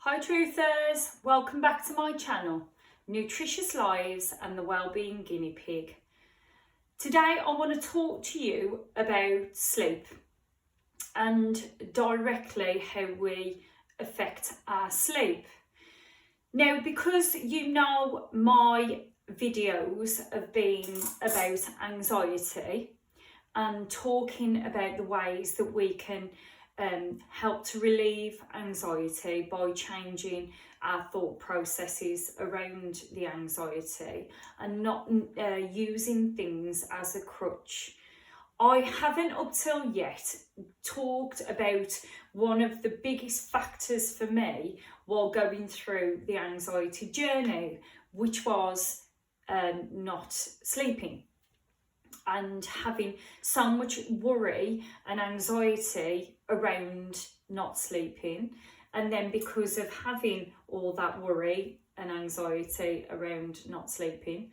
Hi Truthers, welcome back to my channel, Nutritious Lives and the Wellbeing Guinea Pig. Today I want to talk to you about sleep and directly how we affect our sleep. Now, because you know my videos have been about anxiety and talking about the ways that we can help to relieve anxiety by changing our thought processes around the anxiety and not using things as a crutch. I haven't up till yet talked about one of the biggest factors for me while going through the anxiety journey, which was not sleeping and having so much worry and anxiety around not sleeping. And then because of having all that worry and anxiety around not sleeping,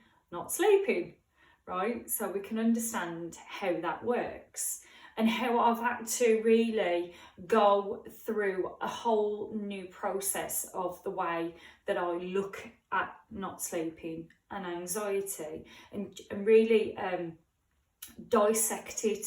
right? So we can understand how that works and how I've had to really go through a whole new process of the way that I look at not sleeping and anxiety and really dissect it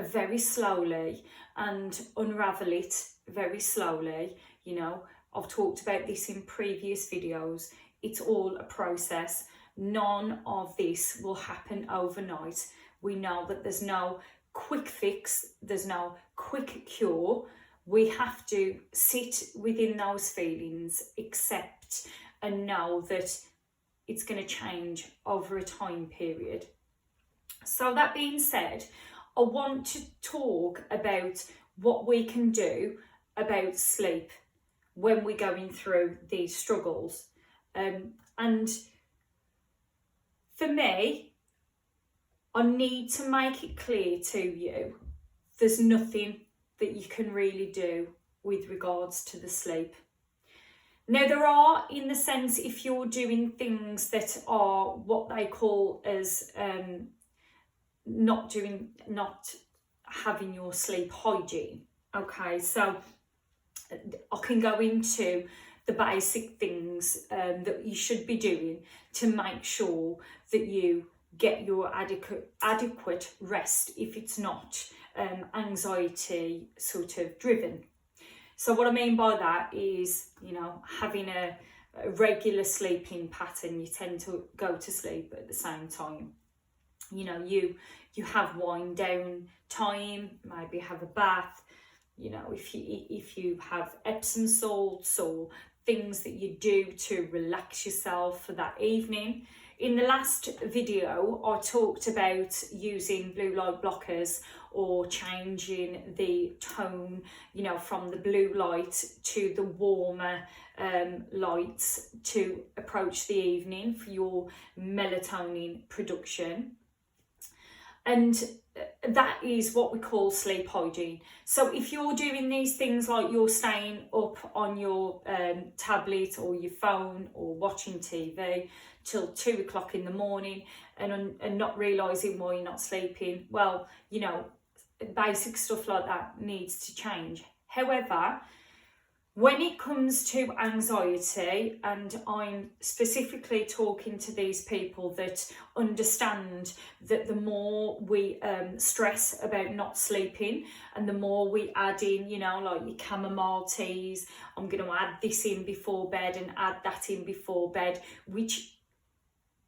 very slowly and unravel it very slowly. You know, I've talked about this in previous videos. It's all a process. None of this will happen overnight. We know that there's no quick fix, there's no quick cure. We have to sit within those feelings, accept and know that it's going to change over a time period. So that being said, I want to talk about what we can do about sleep when we're going through these struggles. And for me, I need to make it clear to you, there's nothing that you can really do with regards to the sleep. Now there are, in the sense, if you're doing things that are what they call as not having your sleep hygiene. Okay, so I can go into the basic things that you should be doing to make sure that you get your adequate rest if it's not anxiety sort of driven. So what I mean by that is, you know, having a regular sleeping pattern. You tend to go to sleep at the same time. You know, you have wind down time, maybe have a bath. You know, if you have Epsom salts or things that you do to relax yourself for that evening. In the last video, I talked about using blue light blockers or changing the tone, you know, from the blue light to the warmer lights to approach the evening for your melatonin production. And that is what we call sleep hygiene. So if you're doing these things like you're staying up on your tablet or your phone or watching TV till 2 o'clock in the morning and not realising why you're not sleeping, well, you know, basic stuff like that needs to change. However, when it comes to anxiety, and I'm specifically talking to these people that understand that the more we stress about not sleeping and the more we add in, you know, like your chamomile teas, I'm going to add this in before bed and add that in before bed, which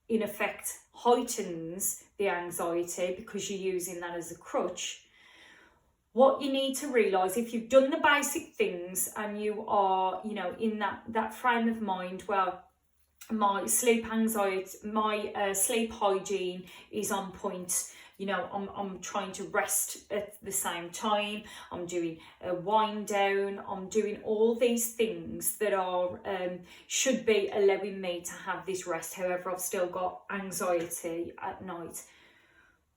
in effect heightens the anxiety because you're using that as a crutch. What you need to realise, if you've done the basic things and you are, you know, in that frame of mind, well, my sleep anxiety, my sleep hygiene is on point. You know, I'm trying to rest at the same time. I'm doing a wind down. I'm doing all these things that are should be allowing me to have this rest. However, I've still got anxiety at night.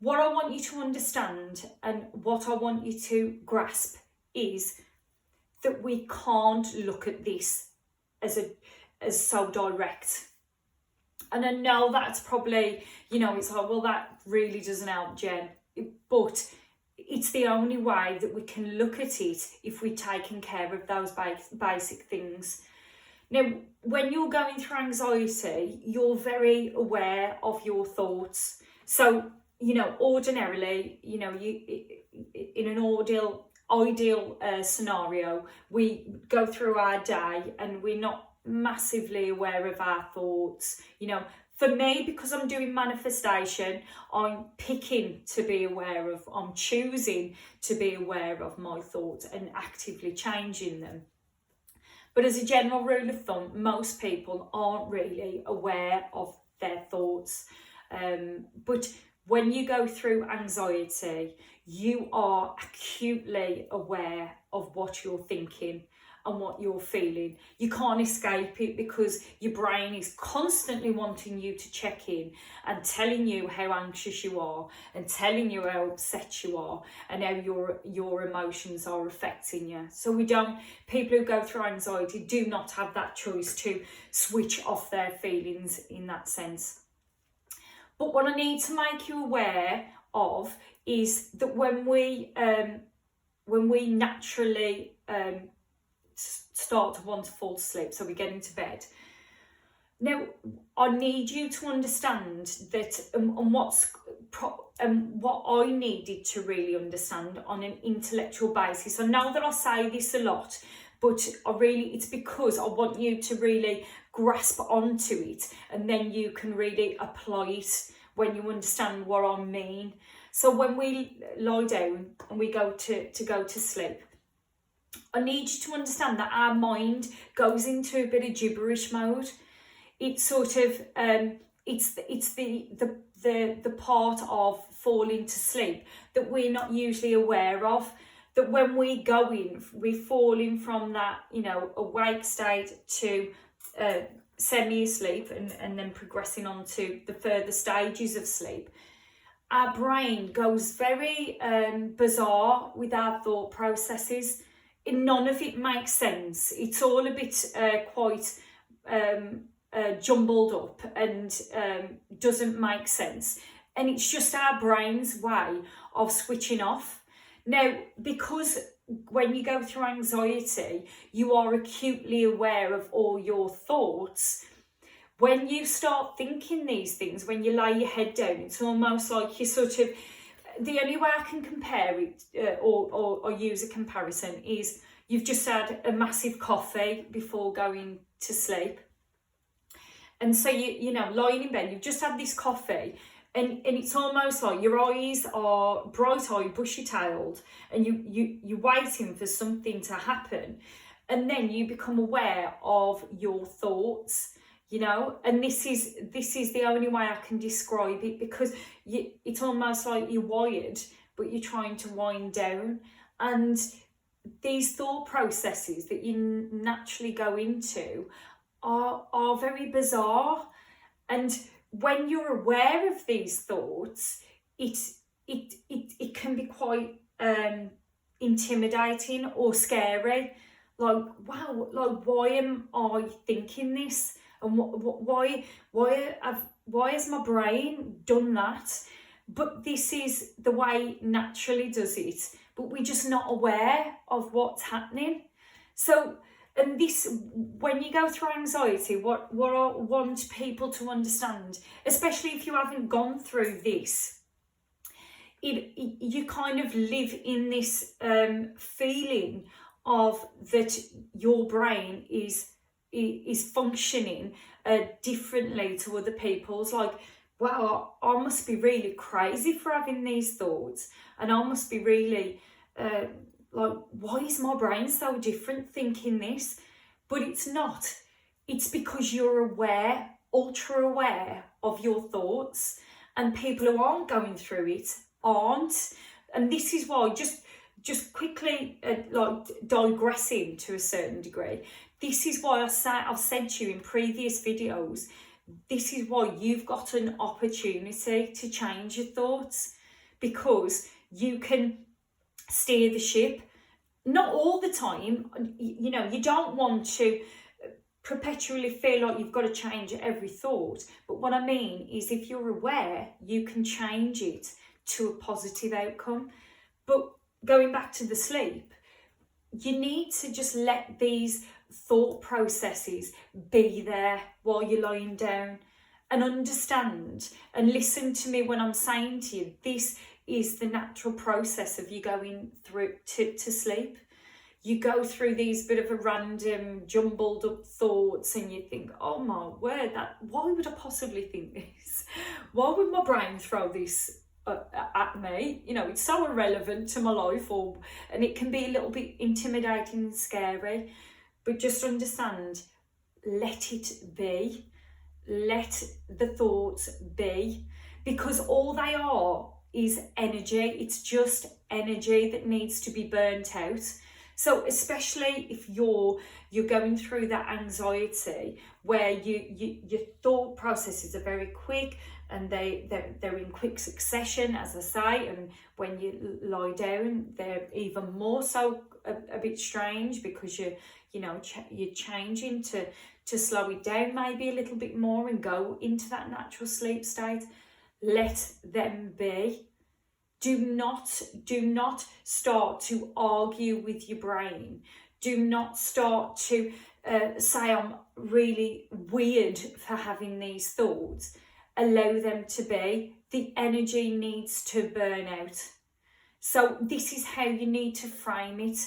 What I want you to understand and what I want you to grasp is that we can't look at this as so direct. And I know that's probably, you know, it's like, well, that really doesn't help, Jen. But it's the only way that we can look at it if we've taken care of those basic things. Now, when you're going through anxiety, you're very aware of your thoughts. So, ordinarily, in an ideal scenario, we go through our day and we're not massively aware of our thoughts. For me, because I'm doing manifestation, I'm picking to be aware of, I'm choosing to be aware of my thoughts and actively changing them. But as a general rule of thumb, most people aren't really aware of their thoughts. But when you go through anxiety, you are acutely aware of what you're thinking and what you're feeling. You can't escape it because your brain is constantly wanting you to check in and telling you how anxious you are and telling you how upset you are and how your emotions are affecting you. So people who go through anxiety do not have that choice to switch off their feelings in that sense. But what I need to make you aware of is that when we naturally start to want to fall asleep, so we get into bed. Now, I need you to understand that, and what I needed to really understand on an intellectual basis. I know that I say this a lot, but it's because I want you to really grasp onto it, and then you can really apply it when you understand what I mean. So when we lie down and we go to sleep, I need you to understand that our mind goes into a bit of gibberish mode. It's sort of it's the part of falling to sleep that we're not usually aware of. That when we go in, we're falling from that awake state to semi-asleep and then progressing on to the further stages of sleep. Our brain goes very bizarre with our thought processes. None of it makes sense. It's all a bit quite jumbled up and doesn't make sense. And it's just our brain's way of switching off. Now, because when you go through anxiety, you are acutely aware of all your thoughts. When you start thinking these things, when you lay your head down, it's almost like you sort of, the only way I can compare it or use a comparison is you've just had a massive coffee before going to sleep. And so you lying in bed, you've just had this coffee and it's almost like your eyes are bright-eyed, bushy-tailed, and you're waiting for something to happen. And then you become aware of your thoughts. And this is the only way I can describe it, because it's almost like you're wired, but you're trying to wind down. And these thought processes that you naturally go into are very bizarre. And when you're aware of these thoughts, it can be quite intimidating or scary. Like, wow, like, why am I thinking this? And why has my brain done that? But this is the way it naturally does it, but we're just not aware of what's happening. So, and this, when you go through anxiety, what I want people to understand, especially if you haven't gone through this, you kind of live in this feeling of that your brain is functioning differently to other people's. Like, wow, I must be really crazy for having these thoughts, and I must be really like, why is my brain so different thinking this? But it's not. It's because you're aware, ultra aware of your thoughts, and people who aren't going through it aren't. And this is why, just quickly like digressing to a certain degree, this is why I've said to you in previous videos, this is why you've got an opportunity to change your thoughts, because you can steer the ship. Not all the time, you don't want to perpetually feel like you've got to change every thought. But what I mean is, if you're aware, you can change it to a positive outcome. But going back to the sleep, you need to just let these thought processes be there while you're lying down, and understand and listen to me when I'm saying to you, this is the natural process of you going through to sleep. You go through these bit of a random jumbled up thoughts and you think, oh my word, why would I possibly think this? Why would my brain throw this at me? You know, it's so irrelevant to my life, and it can be a little bit intimidating and scary. But just understand, let it be. Let the thoughts be, because all they are is energy. It's just energy that needs to be burnt out. So especially if you're going through that anxiety where your thought processes are very quick and they're in quick succession, as I say, and when you lie down they're even more so a bit strange, because you're changing to slow it down maybe a little bit more and go into that natural sleep state. Let them be. Do not start to argue with your brain. Do not start to say I'm really weird for having these thoughts. Allow them to be. The energy needs to burn out. So this is how you need to frame it.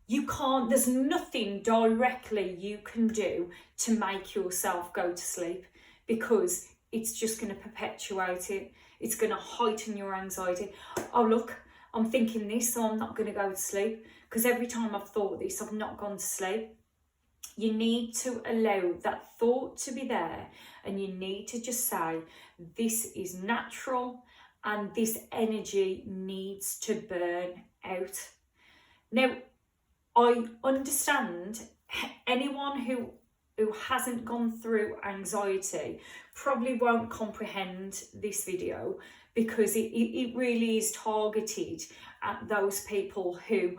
There's nothing directly you can do to make yourself go to sleep, because it's just going to perpetuate it. It's going to heighten your anxiety. Oh, look, I'm thinking this, so I'm not going to go to sleep, because every time I've thought this, I've not gone to sleep. You need to allow that thought to be there, and you need to just say, this is natural and this energy needs to burn out. Now, I understand anyone who hasn't gone through anxiety probably won't comprehend this video, because it really is targeted at those people who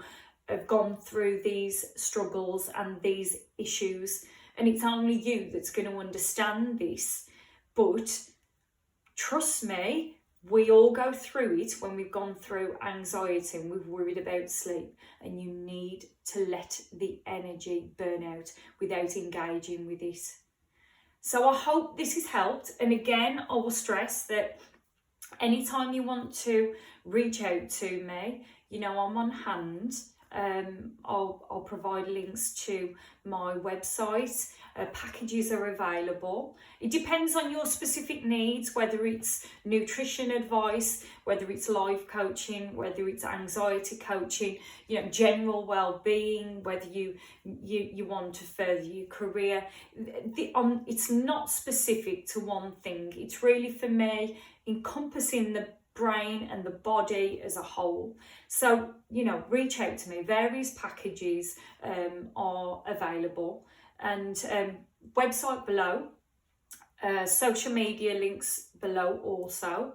have gone through these struggles and these issues, and it's only you that's going to understand this. But trust me, we all go through it when we've gone through anxiety and we've worried about sleep, and you need to let the energy burn out without engaging with it. So I hope this has helped. And again, I will stress that anytime you want to reach out to me, I'm on hand. I'll provide links to my website. Packages are available. It depends on your specific needs, whether it's nutrition advice, whether it's life coaching, whether it's anxiety coaching, general well-being, whether you want to further your career. It's not specific to one thing. It's really, for me, encompassing the brain and the body as a whole. So, reach out to me. Various packages are available, and website below, social media links below also.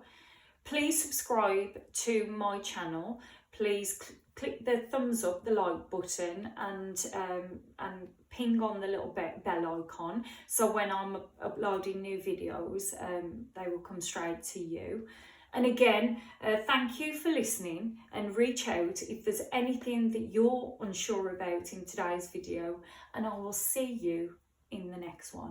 Please subscribe to my channel. Please click the thumbs up, the like button, and ping on the little bell icon, so when I'm uploading new videos, they will come straight to you. And again, thank you for listening, and reach out if there's anything that you're unsure about in today's video, and I will see you in the next one.